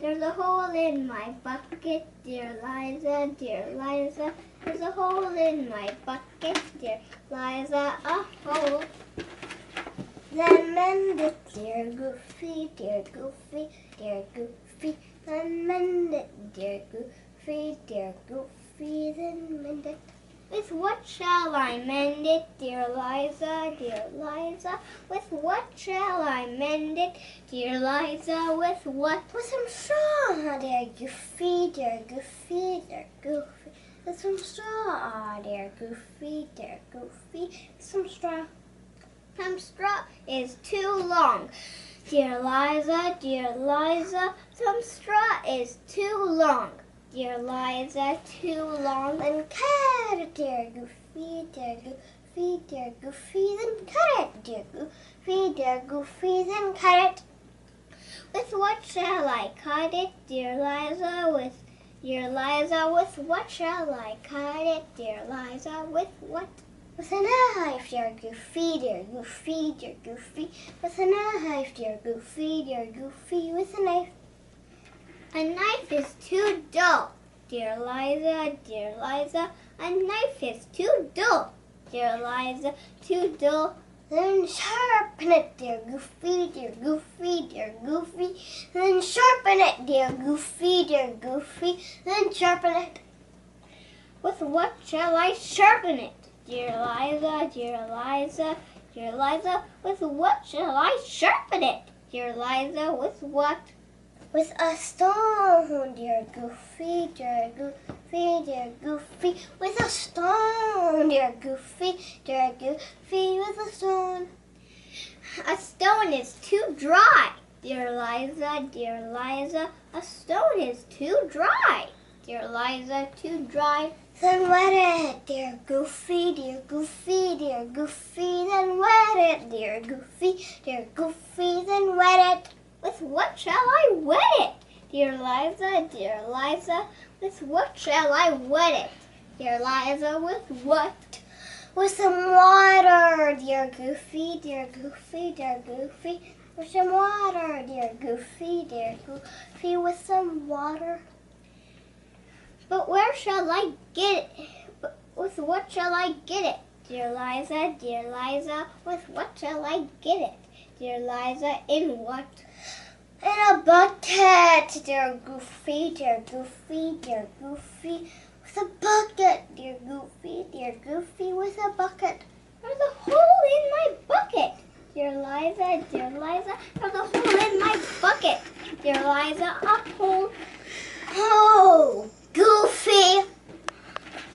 There's a hole in my bucket, dear Liza, dear Liza. There's a hole in my bucket, dear Liza, a hole. Then mend it, dear Goofy, dear Goofy, dear Goofy. Then mend it, dear Goofy, dear Goofy. Then mend it. With what shall I mend it, dear Liza, dear Liza? With what shall I mend it, dear Liza? With what? With some straw, dear Goofy, dear Goofy, dear Goofy. With some straw, dear Goofy, dear Goofy. Some straw. Some straw is too long, dear Liza, dear Liza. Some straw is too long, dear Liza, too long. Then cut it, dear Goofy, dear Goofy, dear Goofy. Then cut it, dear Goofy, dear Goofy. Then cut it. With what shall I cut it, dear Liza? With dear Liza, with what shall I cut it, dear Liza? With what? With a knife, dear Goofy, dear Goofy, dear Goofy. With a knife, dear Goofy, dear Goofy. With a knife. A knife is too dull, dear Liza, dear Liza. A knife is too dull, dear Liza, too dull. Then sharpen it, dear Goofy, dear Goofy, dear Goofy. Then sharpen it, dear Goofy, dear Goofy. Then sharpen it. With what shall I sharpen it, dear Liza, dear Liza, dear Liza? With what shall I sharpen it, dear Liza? With what? With a stone, dear Goofy, dear Goofy, dear Goofy. With a stone, dear Goofy, dear Goofy. With a stone. A stone is too dry, dear Liza, dear Liza. A stone is too dry, dear Liza, too dry. Then wet it, dear Goofy, dear Goofy, dear Goofy. Then wet it, dear Goofy, dear Goofy. Then wet it. With what shall I wet it, dear Liza, dear Liza? With what shall I wet it, dear Liza? With what? With some water, dear Goofy, dear Goofy, dear Goofy. With some water, dear Goofy, dear Goofy. With some water. But where shall I get it? With what shall I get it, dear Liza, dear Liza? With what shall I get it, dear Liza? In what? In a bucket, dear Goofy, dear Goofy, dear Goofy. With a bucket, dear Goofy, dear Goofy. With a bucket. There's a hole in my bucket, dear Liza, dear Liza. There's a hole in my bucket, dear Liza. A hole